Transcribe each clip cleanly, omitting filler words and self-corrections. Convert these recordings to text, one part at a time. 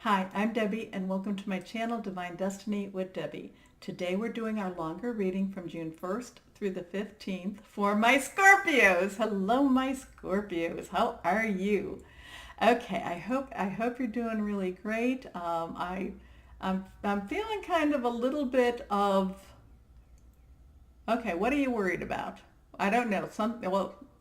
Hi, I'm Debbie and welcome to my channel Divine Destiny with Debbie. Today we're doing our longer reading from June 1st through the 15th for my Scorpios. Hello my Scorpios, how are you? Okay, I hope you're doing really great. I'm feeling kind of a little bit of, okay, what are you worried about? I don't know.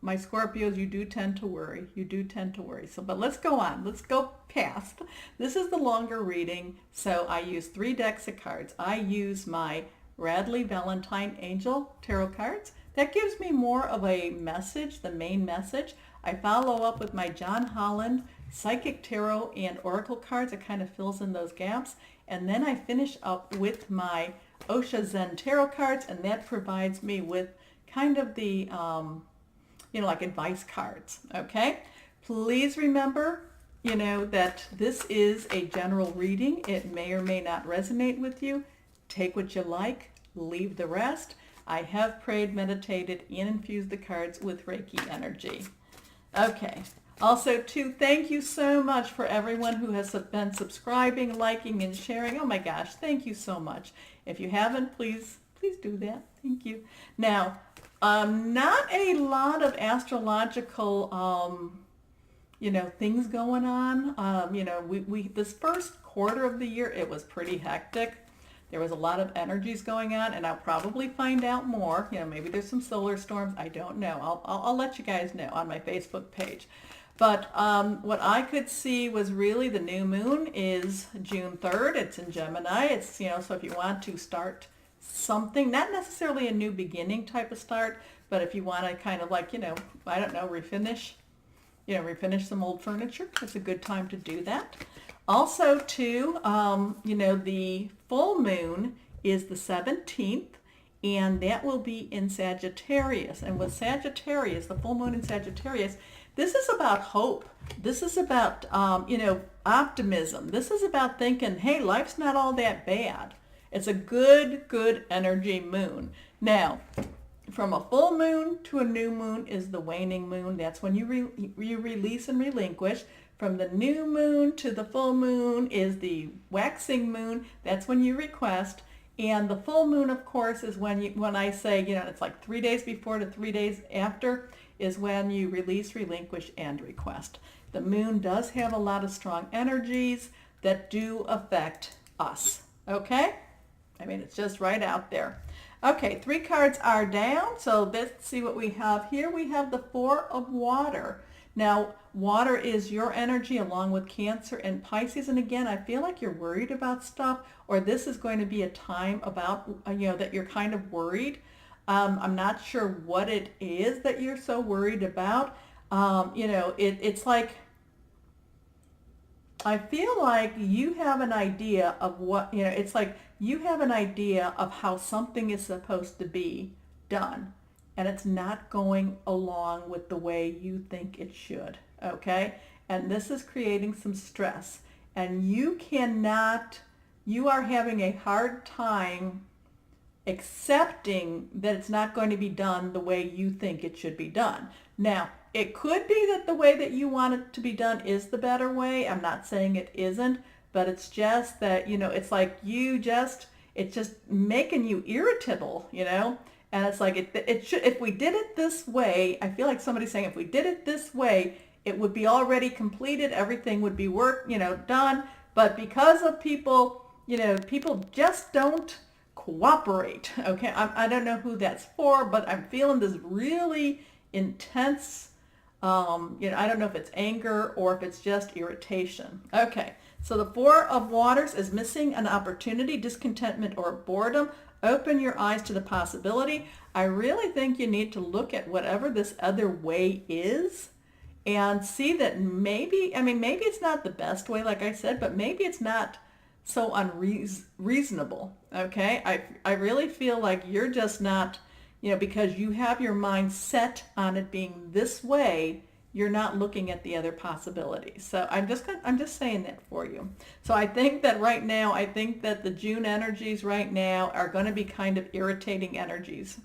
My Scorpios, you do tend to worry. You do tend to worry. So, but let's go on. Let's go past. This is the longer reading. So I use 3 decks of cards. I use my Radley Valentine Angel Tarot cards. That gives me more of a message, the main message. I follow up with my John Holland Psychic Tarot and Oracle cards. It kind of fills in those gaps. And then I finish up with my Osha Zen Tarot cards, and that provides me with kind of the, like advice cards, okay? Please remember, that this is a general reading. It may or may not resonate with you. Take what you like, leave the rest. I have prayed, meditated, and infused the cards with Reiki energy. Okay. Also, too, thank you so much for everyone who has been subscribing, liking, and sharing. Oh my gosh, thank you so much. If you haven't, please do that. Thank you. Now, not a lot of astrological, things going on. We this first quarter of the year, it was pretty hectic. There was a lot of energies going on, and I'll probably find out more. Maybe there's some solar storms. I don't know. I'll let you guys know on my Facebook page. But what I could see was really the new moon is June 3rd. It's in Gemini. It's, so if you want to start something, not necessarily a new beginning type of start, but if you want to kind of like, I don't know, refinish some old furniture, it's a good time to do that. Also, too, the full moon is the 17th, and that will be in Sagittarius. And with Sagittarius, the full moon in Sagittarius, this is about hope. This is about, optimism. This is about thinking, hey, life's not all that bad. It's a good energy moon. Now, from a full moon to a new moon is the waning moon. That's when you release and relinquish. From the new moon to the full moon is the waxing moon. That's when you request. And the full moon, of course, is when I say, it's like 3 days before to 3 days after is when you release, relinquish, and request. The moon does have a lot of strong energies that do affect us, okay? I mean, it's just right out there. Okay, 3 cards are down, so let's see what we have here. We have the 4 of Water. Now, water is your energy along with Cancer and Pisces. And again, I feel like you're worried about stuff, or this is going to be a time about, that you're kind of worried. I'm not sure what it is that you're so worried about. It's like, I feel like you have an idea of what, it's like you have an idea of how something is supposed to be done, and it's not going along with the way you think it should, okay? And this is creating some stress, and you are having a hard time accepting that it's not going to be done the way you think it should be done. Now, it could be that the way that you want it to be done is the better way. I'm not saying it isn't, but it's just that, it's like it's just making you irritable, and it's like it should, if we did it this way, I feel like somebody's saying if we did it this way, it would be already completed, everything would be done, but because of people, people just don't cooperate, okay? I don't know who that's for, but I'm feeling this really intense, I don't know if it's anger or if it's just irritation. Okay, so the 4 of Waters is missing an opportunity, discontentment, or boredom. Open your eyes to the possibility. I really think you need to look at whatever this other way is and see that maybe it's not the best way, like I said, but maybe it's not so unreasonable, okay? I really feel like you're just not, because you have your mind set on it being this way, you're not looking at the other possibilities. So I'm just saying that for you. So I think that right now, the June energies right now are going to be kind of irritating energies.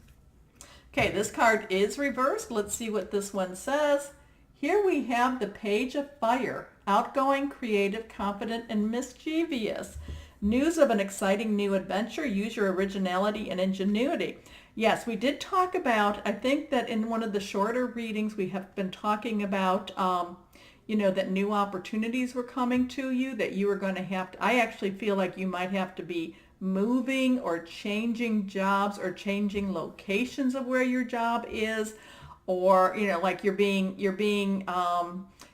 Okay, this card is reversed. Let's see what this one says. Here we have the Page of Fire. outgoing, creative, confident, and mischievous. News of an exciting new adventure. Use your originality and ingenuity. Yes, we did talk about, I think that in one of the shorter readings we have been talking about, that new opportunities were coming to you, that you were going to have to, I actually feel like you might have to be moving or changing jobs or changing locations of where your job is, or, like you're being,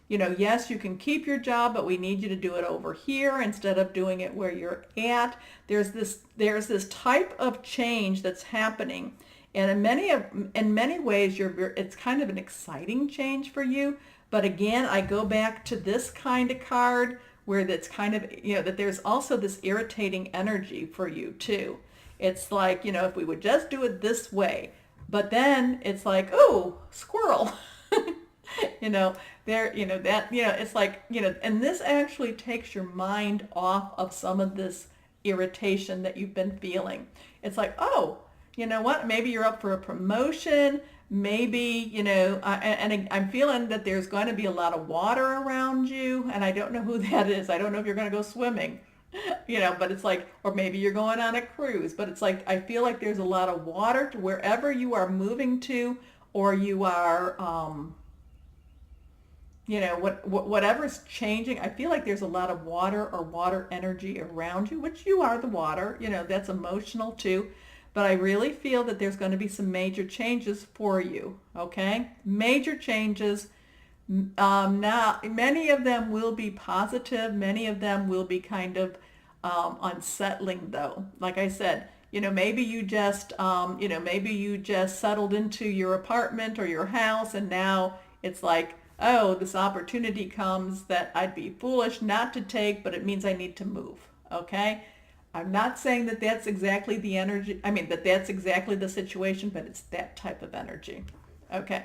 yes, you can keep your job, but we need you to do it over here instead of doing it where you're at. There's this type of change that's happening. And in many ways, it's kind of an exciting change for you. But again, I go back to this kind of card where that's kind of, that there's also this irritating energy for you too. It's like, if we would just do it this way, but then it's like, oh, squirrel. It's like, and this actually takes your mind off of some of this irritation that you've been feeling. It's like, oh, you know what? Maybe you're up for a promotion. Maybe, I'm feeling that there's going to be a lot of water around you, and I don't know who that is. I don't know if you're going to go swimming, but it's like, or maybe you're going on a cruise, but it's like, I feel like there's a lot of water to wherever you are moving to, or you are, whatever's changing. I feel like there's a lot of water or water energy around you, which you are the water, that's emotional too. But I really feel that there's going to be some major changes for you, okay? Major changes. Now, many of them will be positive. Many of them will be kind of unsettling, though. Like I said, maybe you just, settled into your apartment or your house, and now it's like, oh, this opportunity comes that I'd be foolish not to take, but it means I need to move, okay? I'm not saying that that's exactly the energy, that that's exactly the situation, but it's that type of energy. Okay,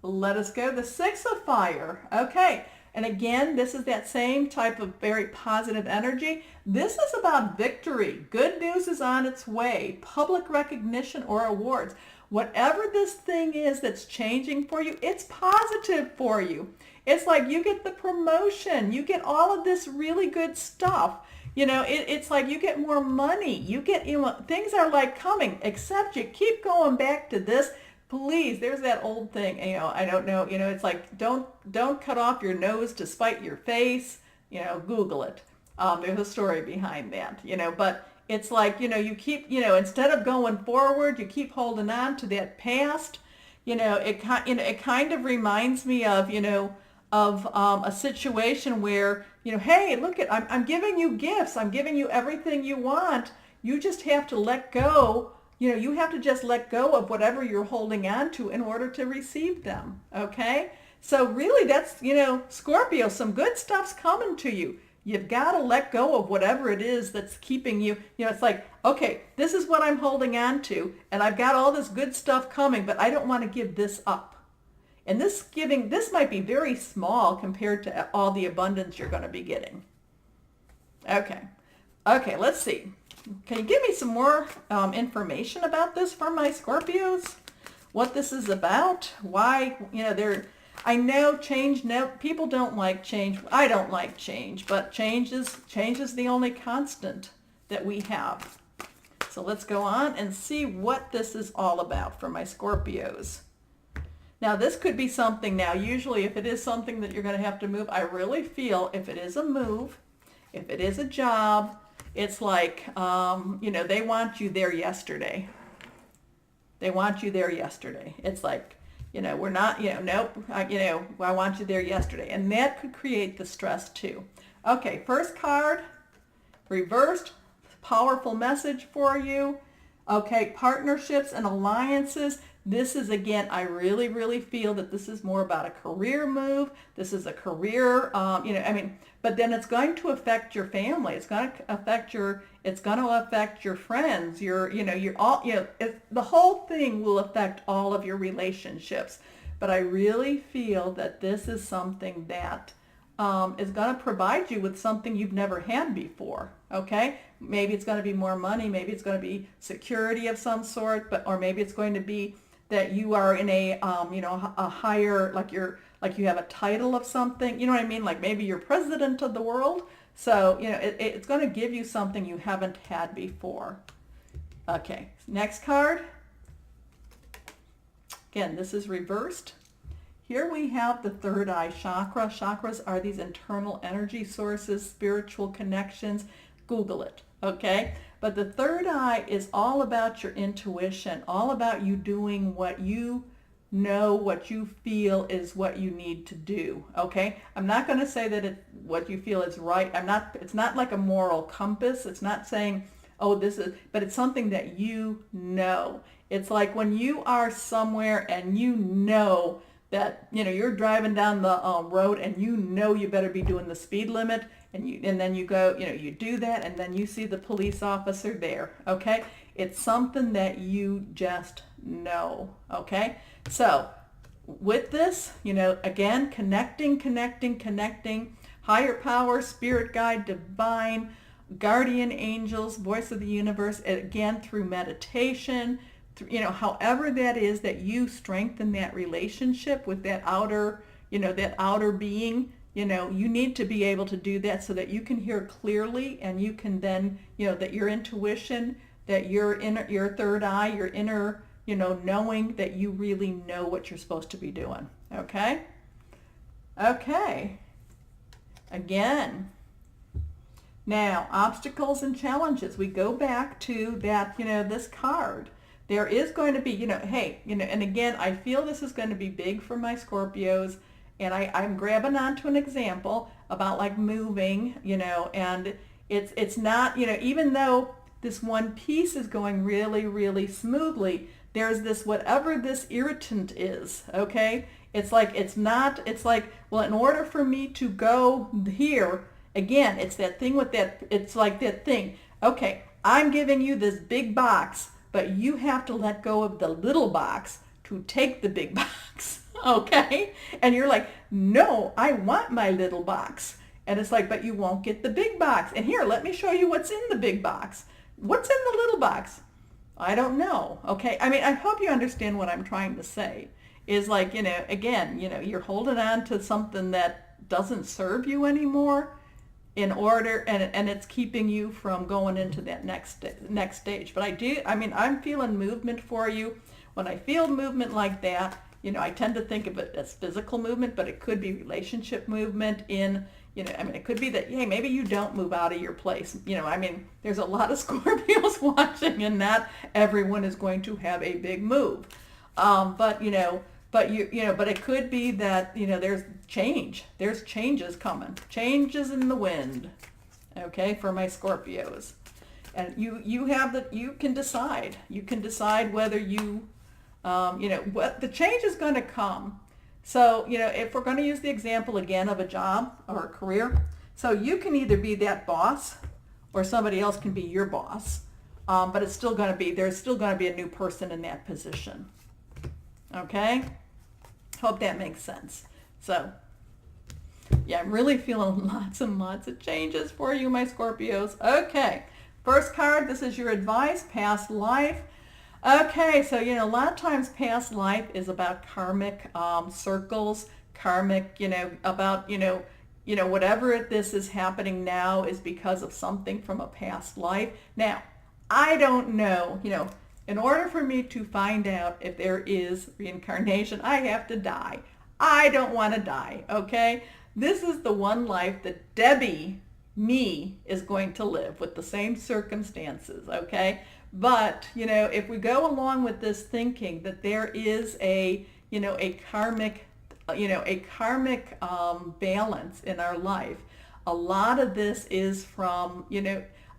let us go. The Six of Fire. Okay, and again, this is that same type of very positive energy. This is about victory. Good news is on its way. Public recognition or awards. Whatever this thing is that's changing for you, it's positive for you. It's like you get the promotion. You get all of this really good stuff. It's like you get more money. You get, things are like coming, except you keep going back to this. Please, there's that old thing, I don't know, it's like, don't cut off your nose to spite your face, Google it. There's a story behind that, but it's like, you keep, instead of going forward, you keep holding on to that past. It kind of reminds me of, a situation where, hey, look I'm giving you gifts. I'm giving you everything you want. You just have to let go. You have to just let go of whatever you're holding on to in order to receive them. Okay? So really that's, Scorpio, some good stuff's coming to you. You've got to let go of whatever it is that's keeping you. It's like, okay, this is what I'm holding on to, and I've got all this good stuff coming, but I don't want to give this up. And this might be very small compared to all the abundance you're going to be getting. Okay, let's see. Can you give me some more information about this for my Scorpios? What this is about? Why, I know change, people don't like change. I don't like change, but change is the only constant that we have. So let's go on and see what this is all about for my Scorpios. Now this could be something, now usually if it is something that you're going to have to move, I really feel if it is a move, if it is a job, it's like, they want you there yesterday. They want you there yesterday. It's like, we're not, nope, I want you there yesterday. And that could create the stress too. Okay, first card, reversed, powerful message for you. Okay, partnerships and alliances. This is, again, I really, really feel that this is more about a career move. This is a career, but then it's going to affect your family. It's going to affect your friends, the whole thing will affect all of your relationships. But I really feel that this is something that is going to provide you with something you've never had before. Okay? Maybe it's going to be more money. Maybe it's going to be security of some sort, or maybe it's going to be that you are in a higher, like you're like you have a title of something, you know what I mean? Like maybe you're president of the world. So, it's going to give you something you haven't had before. Okay, next card. Again, this is reversed. Here we have the third eye chakra. Chakras are these internal energy sources, spiritual connections. Google it, okay? But the third eye is all about your intuition, all about you doing what you know, what you feel is what you need to do, okay? I'm not going to say that what you feel is right. It's not like a moral compass. It's not saying, oh, this is, but it's something that you know. It's like when you are somewhere and you know that, you're driving down the road and you better be doing the speed limit, and then you go, you do that, and then you see the police officer there, okay? It's something that you just know, okay? So with this, again, connecting, higher power, spirit guide, divine, guardian angels, voice of the universe, again, through meditation, however that is that you strengthen that relationship with that outer, that outer being, you need to be able to do that so that you can hear clearly, and you can then, that your intuition, that your third eye, your inner, knowing that you really know what you're supposed to be doing. Okay? Okay. Again. Now, obstacles and challenges. We go back to that, this card. There is going to be, hey, and again, I feel this is going to be big for my Scorpios, and I'm grabbing onto an example about like moving, and it's not, even though this one piece is going really, really smoothly, there's this, whatever this irritant is, okay? It's like, well, in order for me to go here, again, it's that thing with that, it's like that thing, okay, I'm giving you this big box, but you have to let go of the little box to take the big box, okay? And you're like, no, I want my little box. And it's like, but you won't get the big box. And here, let me show you what's in the big box. What's in the little box? I don't know, okay? I mean, I hope you understand what I'm trying to say. Is like, again, you're holding on to something that doesn't serve you anymore, in order, and it's keeping you from going into that next stage. But I'm feeling movement for you. When I feel movement like that, I tend to think of it as physical movement, but it could be relationship movement it could be that, hey, maybe you don't move out of your place. There's a lot of Scorpios watching, and not everyone is going to have a big move. But it could be that, there's change. There's changes coming. Changes in the wind. Okay, for my Scorpios. And you can decide. You can decide whether what the change is going to come. So, if we're going to use the example again of a job or a career, so you can either be that boss or somebody else can be your boss. But there's still going to be a new person in that position. Okay? Hope that makes sense. So, yeah, I'm really feeling lots and lots of changes for you, my Scorpios. Okay, first card, this is your advice, past life. Okay, so, a lot of times past life is about karmic circles, karmic, about, whatever this is happening now is because of something from a past life. Now, I don't know, in order for me to find out if there is reincarnation, I have to die. I don't want to die, okay? This is the one life that Debbie, me, is going to live with the same circumstances, okay? But, if we go along with this thinking that there is a karmic balance in our life, a lot of this is from,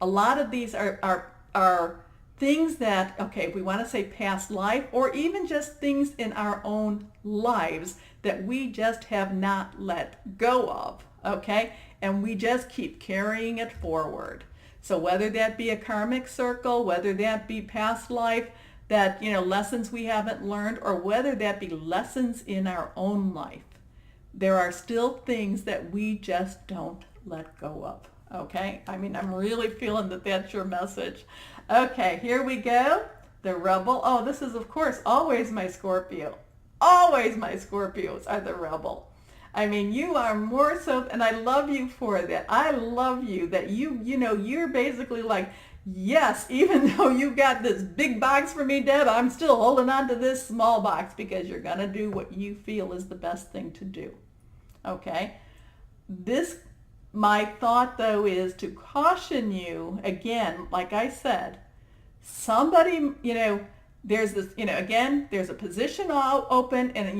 a lot of these are things that, okay, if we want to say past life, or even just things in our own lives that we just have not let go of, okay? And we just keep carrying it forward. So whether that be a karmic circle, whether that be past life, that, lessons we haven't learned, or whether that be lessons in our own life, there are still things that we just don't let go of, okay? I'm really feeling that that's your message. Okay, here we go. The rebel. Oh, this is, of course, always my Scorpio. Always my Scorpios are the rebel. I mean, you are more so, and I love you for that. I love you that you're basically like, yes, even though you got this big box for me, Deb, I'm still holding on to this small box because you're going to do what you feel is the best thing to do. Okay? My thought though is to caution you, again, like I said, somebody, there's this, again, there's a position all open, and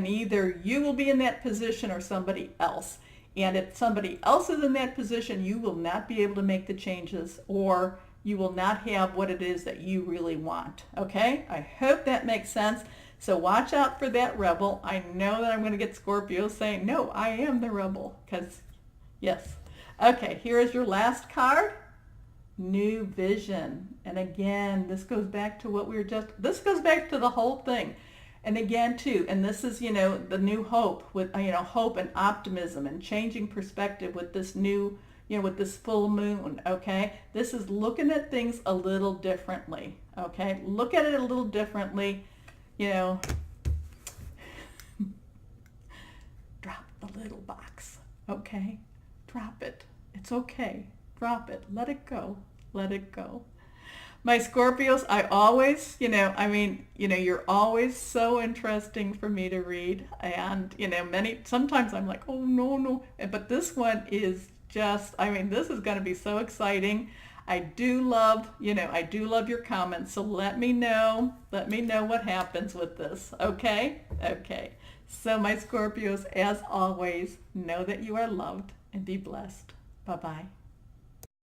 either you will be in that position or somebody else. And if somebody else is in that position, you will not be able to make the changes, or you will not have what it is that you really want. Okay? I hope that makes sense. So watch out for that rebel. I know that I'm going to get Scorpio saying, no, I am the rebel. Because, yes. Okay, here is your last card. New vision. And again, this goes back to this goes back to the whole thing. And again, too, and this is, the new hope with, hope and optimism and changing perspective with this new, with this full moon, okay? This is looking at things a little differently, okay? Look at it a little differently, drop the little box, okay? Drop it. It's okay. Drop it. Let it go. Let it go. My Scorpios, I always, you're always so interesting for me to read. And, sometimes I'm like, oh, no. But this one is just, this is going to be so exciting. I do love your comments. So let me know what happens with this. Okay? Okay. So my Scorpios, as always, know that you are loved and be blessed. Bye-bye.